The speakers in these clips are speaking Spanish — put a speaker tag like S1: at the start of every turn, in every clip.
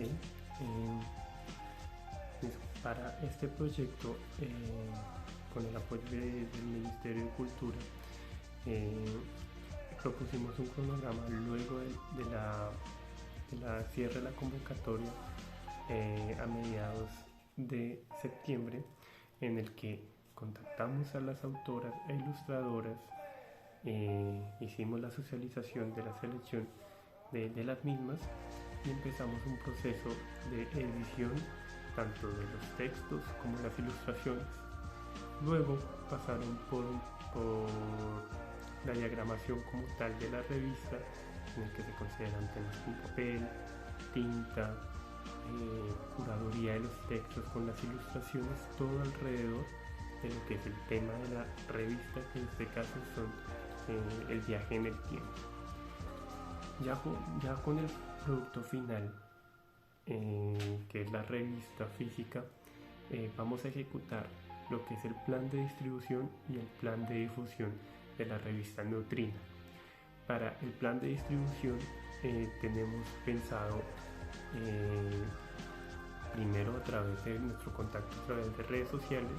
S1: Sí. Para este proyecto, con el apoyo del Ministerio de Cultura, propusimos un cronograma luego de la cierre de la convocatoria a mediados de septiembre, en el que contactamos a las autoras e ilustradoras, hicimos la socialización de la selección de las mismas y empezamos un proceso de edición tanto de los textos como de las ilustraciones. Luego pasaron por la diagramación como tal de la revista, en el que se consideran temas con papel, tinta, curaduría de los textos con las ilustraciones, todo alrededor de lo que es el tema de la revista, que en este caso son el viaje en el tiempo. Ya con el producto final, que es la revista física, vamos a ejecutar lo que es el plan de distribución y el plan de difusión de la revista Neutrina. Para el plan de distribución tenemos pensado primero a través de nuestro contacto a través de redes sociales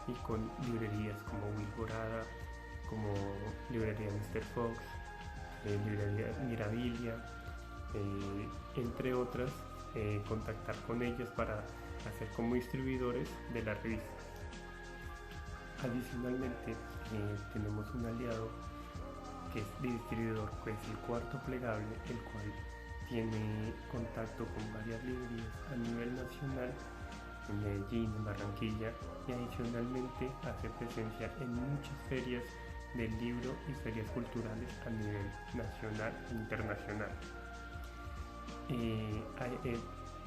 S1: y con librerías como Wilborada, como librería Mr. Fox, librería Mirabilia, entre otras, contactar con ellas para hacer como distribuidores de la revista. Adicionalmente, tenemos un aliado que es distribuidor, que es el Cuarto Plegable, el cual tiene contacto con varias librerías a nivel nacional, en Medellín, en Barranquilla, y adicionalmente hace presencia en muchas ferias del libro y ferias culturales a nivel nacional e internacional.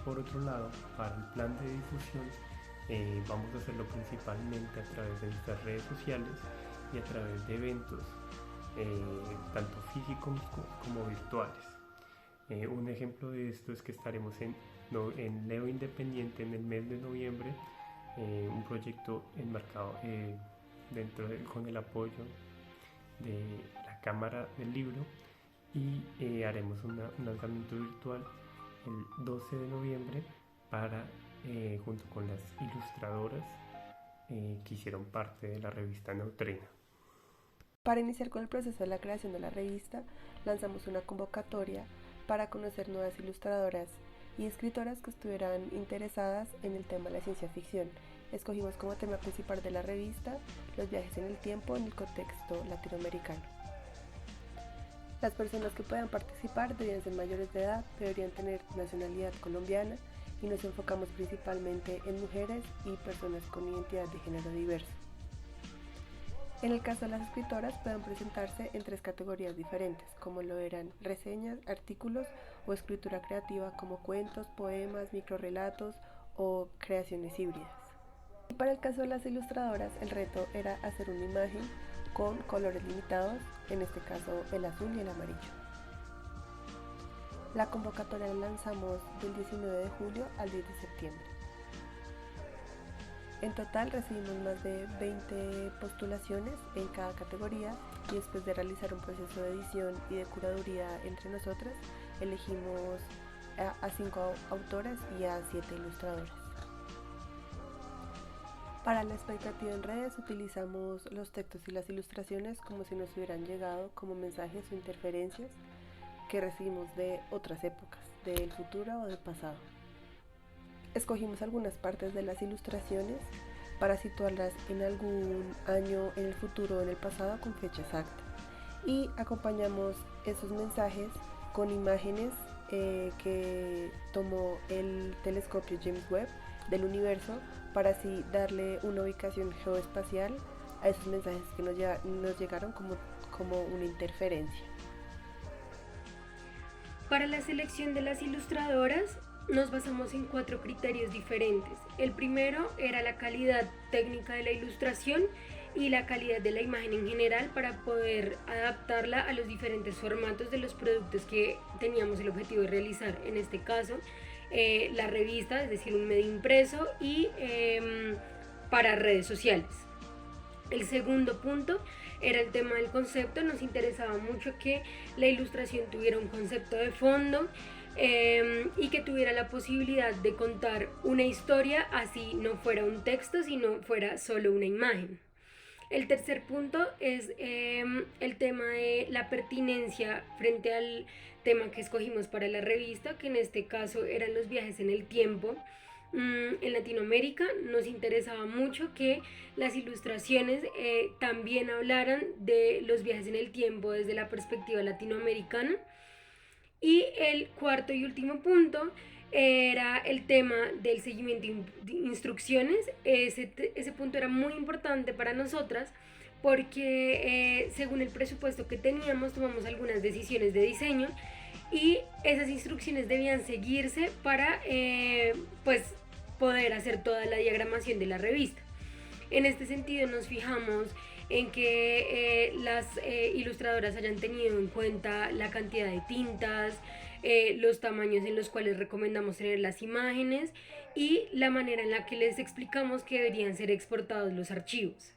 S1: Por otro lado, para el plan de difusión, vamos a hacerlo principalmente a través de nuestras redes sociales y a través de eventos, tanto físicos como virtuales. Un ejemplo de esto es que estaremos en Leo Independiente en el mes de noviembre, un proyecto enmarcado con el apoyo de la Cámara del Libro, y haremos un lanzamiento virtual el 12 de noviembre junto con las ilustradoras que hicieron parte de la revista Neutrina.
S2: Para iniciar con el proceso de la creación de la revista, lanzamos una convocatoria para conocer nuevas ilustradoras y escritoras que estuvieran interesadas en el tema de la ciencia ficción. Escogimos como tema principal de la revista los viajes en el tiempo en el contexto latinoamericano. Las personas que puedan participar deberían ser mayores de edad, deberían tener nacionalidad colombiana, y nos enfocamos principalmente en mujeres y personas con identidad de género diverso. En el caso de las escritoras, pueden presentarse en 3 categorías diferentes, como lo eran reseñas, artículos o escritura creativa como cuentos, poemas, microrrelatos o creaciones híbridas. Y para el caso de las ilustradoras, el reto era hacer una imagen con colores limitados, en este caso el azul y el amarillo. La convocatoria la lanzamos del 19 de julio al 10 de septiembre. En total recibimos más de 20 postulaciones en cada categoría, y después de realizar un proceso de edición y de curaduría entre nosotras, elegimos a 5 autoras y a 7 ilustradoras. Para la expectativa en redes utilizamos los textos y las ilustraciones como si nos hubieran llegado como mensajes o interferencias que recibimos de otras épocas, del futuro o del pasado. Escogimos algunas partes de las ilustraciones para situarlas en algún año en el futuro o en el pasado con fecha exacta, y acompañamos esos mensajes con imágenes que tomó el telescopio James Webb del universo, para así darle una ubicación geoespacial a esos mensajes que nos llegaron como una interferencia.
S3: Para la selección de las ilustradoras nos basamos en 4 criterios diferentes. El primero era la calidad técnica de la ilustración y la calidad de la imagen en general, para poder adaptarla a los diferentes formatos de los productos que teníamos el objetivo de realizar. En este caso, la revista, es decir, un medio impreso, y para redes sociales. El segundo punto era el tema del concepto. Nos interesaba mucho que la ilustración tuviera un concepto de fondo y que tuviera la posibilidad de contar una historia, así no fuera un texto, sino fuera solo una imagen. El tercer punto es el tema de la pertinencia frente al tema que escogimos para la revista, que en este caso eran los viajes en el tiempo. En Latinoamérica nos interesaba mucho que las ilustraciones también hablaran de los viajes en el tiempo desde la perspectiva latinoamericana. Y el cuarto y último punto era el tema del seguimiento de instrucciones. Ese punto era muy importante para nosotras porque según el presupuesto que teníamos tomamos algunas decisiones de diseño y esas instrucciones debían seguirse para pues poder hacer toda la diagramación de la revista. En este sentido nos fijamos en que las ilustradoras hayan tenido en cuenta la cantidad de tintas, los tamaños en los cuales recomendamos tener las imágenes y la manera en la que les explicamos que deberían ser exportados los archivos.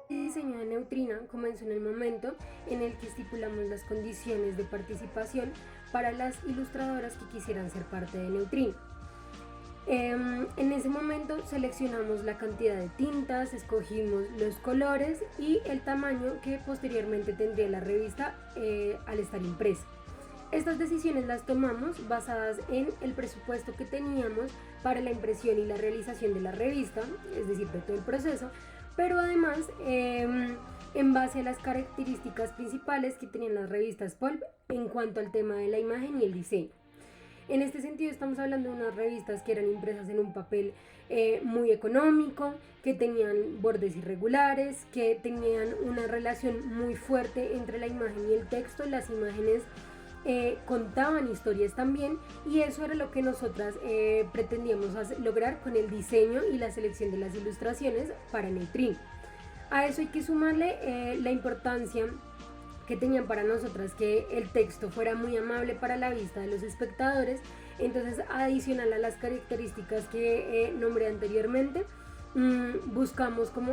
S3: El diseño de Neutrina comenzó en el momento en el que estipulamos las condiciones de participación para las ilustradoras que quisieran ser parte de Neutrina. En ese momento seleccionamos la cantidad de tintas, escogimos los colores y el tamaño que posteriormente tendría la revista al estar impresa. Estas decisiones las tomamos basadas en el presupuesto que teníamos para la impresión y la realización de la revista, es decir, de todo el proceso, pero además en base a las características principales que tenían las revistas pulp en cuanto al tema de la imagen y el diseño. En este sentido estamos hablando de unas revistas que eran impresas en un papel muy económico, que tenían bordes irregulares, que tenían una relación muy fuerte entre la imagen y el texto. Las imágenes contaban historias también y eso era lo que nosotras pretendíamos lograr con el diseño y la selección de las ilustraciones para Neutrina. A eso hay que sumarle la importancia que tenían para nosotras que el texto fuera muy amable para la vista de los espectadores. Entonces, adicional a las características que nombré anteriormente, buscamos como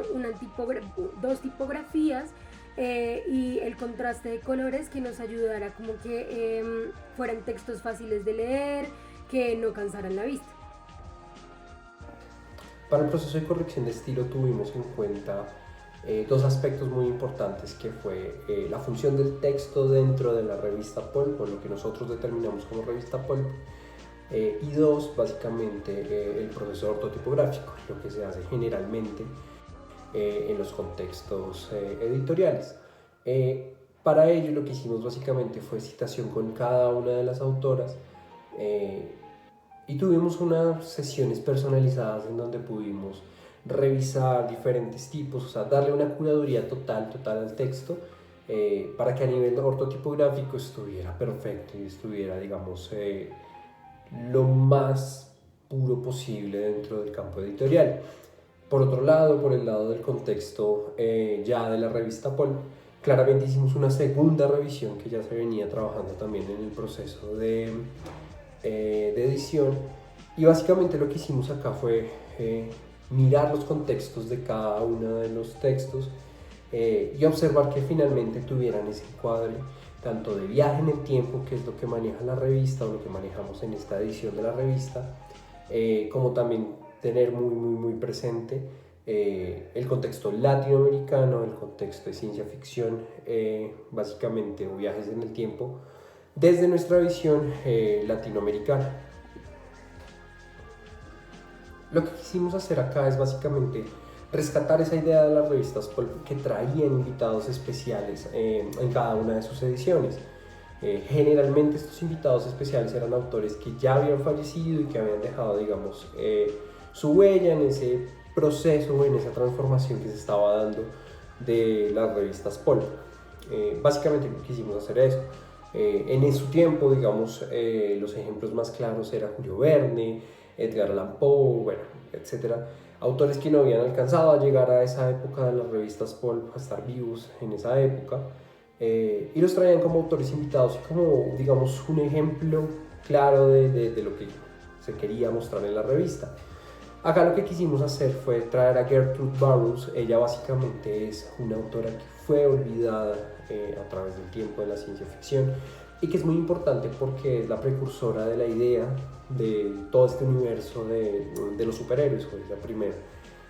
S3: dos tipografías y el contraste de colores que nos ayudara como que fueran textos fáciles de leer, que no cansaran la vista.
S4: Para el proceso de corrección de estilo tuvimos en cuenta dos aspectos muy importantes, que fue la función del texto dentro de la revista pulp, o lo que nosotros determinamos como revista pulp, y dos, básicamente el proceso ortotipográfico, lo que se hace generalmente en los contextos editoriales. Para ello lo que hicimos básicamente fue citación con cada una de las autoras y tuvimos unas sesiones personalizadas en donde pudimos revisar diferentes tipos, o sea, darle una curaduría total al texto para que a nivel ortotipográfico estuviera perfecto y estuviera, digamos, lo más puro posible dentro del campo editorial. Por otro lado, por el lado del contexto ya de la revista pulp, claramente hicimos una segunda revisión que ya se venía trabajando también en el proceso de edición, y básicamente lo que hicimos acá fue mirar los contextos de cada uno de los textos y observar que finalmente tuvieran ese encuadre tanto de viaje en el tiempo, que es lo que maneja la revista o lo que manejamos en esta edición de la revista, como también tener muy presente el contexto latinoamericano, el contexto de ciencia ficción, básicamente, o viajes en el tiempo, desde nuestra visión latinoamericana. Lo que quisimos hacer acá es básicamente rescatar esa idea de las revistas pulp que traían invitados especiales en cada una de sus ediciones. Generalmente estos invitados especiales eran autores que ya habían fallecido y que habían dejado, digamos, su huella en ese proceso, en esa transformación que se estaba dando de las revistas pulp. Básicamente quisimos hacer eso. En su tiempo, digamos, los ejemplos más claros eran Julio Verne, Edgar Allan Poe, bueno, etcétera. Autores que no habían alcanzado a llegar a esa época de las revistas pulp, a estar vivos en esa época, y los traían como autores invitados y como, digamos, un ejemplo claro de lo que se quería mostrar en la revista. Acá lo que quisimos hacer fue traer a Gertrude Burroughs. Ella básicamente es una autora que fue olvidada a través del tiempo en la ciencia ficción y que es muy importante porque es la precursora de la idea de todo este universo de los superhéroes. Fue la primera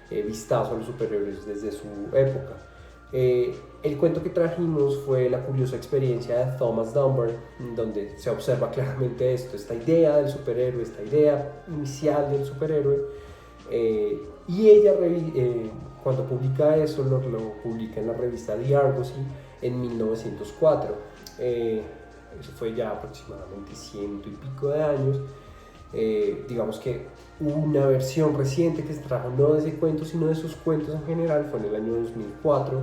S4: vistazo a los superhéroes desde su época. El cuento que trajimos fue la curiosa experiencia de Thomas Dunbar, donde se observa claramente esto, esta idea del superhéroe, esta idea inicial del superhéroe, y ella cuando publica eso lo publica en la revista The Argosy en 1904. Eso fue ya aproximadamente 100 y pico de años. Digamos que una versión reciente que se trajo no de ese cuento sino de sus cuentos en general fue en el año 2004,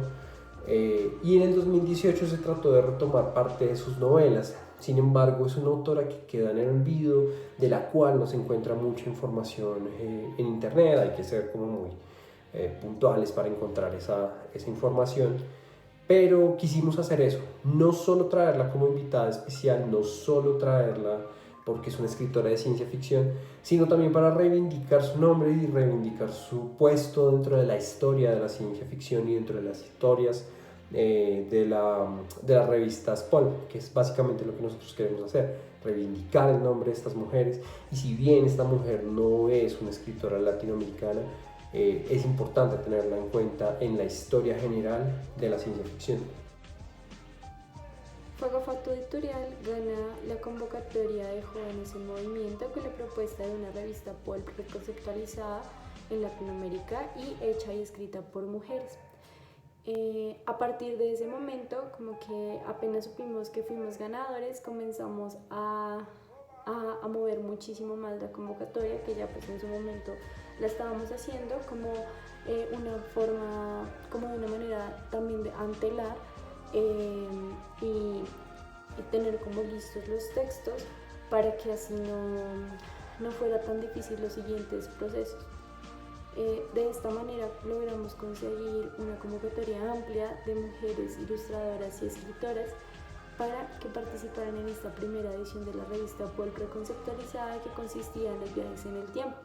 S4: y en el 2018 se trató de retomar parte de sus novelas. Sin embargo, es una autora que queda en el olvido, de la cual no se encuentra mucha información en internet. Hay que ser como muy puntuales para encontrar esa información, pero quisimos hacer eso, no solo traerla como invitada especial, no solo traerla porque es una escritora de ciencia ficción, sino también para reivindicar su nombre y reivindicar su puesto dentro de la historia de la ciencia ficción y dentro de las historias de las revistas pulp, que es básicamente lo que nosotros queremos hacer, reivindicar el nombre de estas mujeres. Y si bien esta mujer no es una escritora latinoamericana, es importante tenerla en cuenta en la historia general de la ciencia ficción.
S5: Fuego Fatuo Editorial gana la convocatoria de Jóvenes en Movimiento con la propuesta de una revista pulp reconceptualizada en Latinoamérica y hecha y escrita por mujeres. A partir de ese momento, como que apenas supimos que fuimos ganadores, comenzamos a mover muchísimo más la convocatoria, que ya pues en su momento la estábamos haciendo como una forma, como de una manera también de antelar y tener como listos los textos para que así no fuera tan difícil los siguientes procesos. De esta manera logramos conseguir una convocatoria amplia de mujeres ilustradoras y escritoras para que participaran en esta primera edición de la revista pulp reconceptualizada, que consistía en los viajes en el tiempo.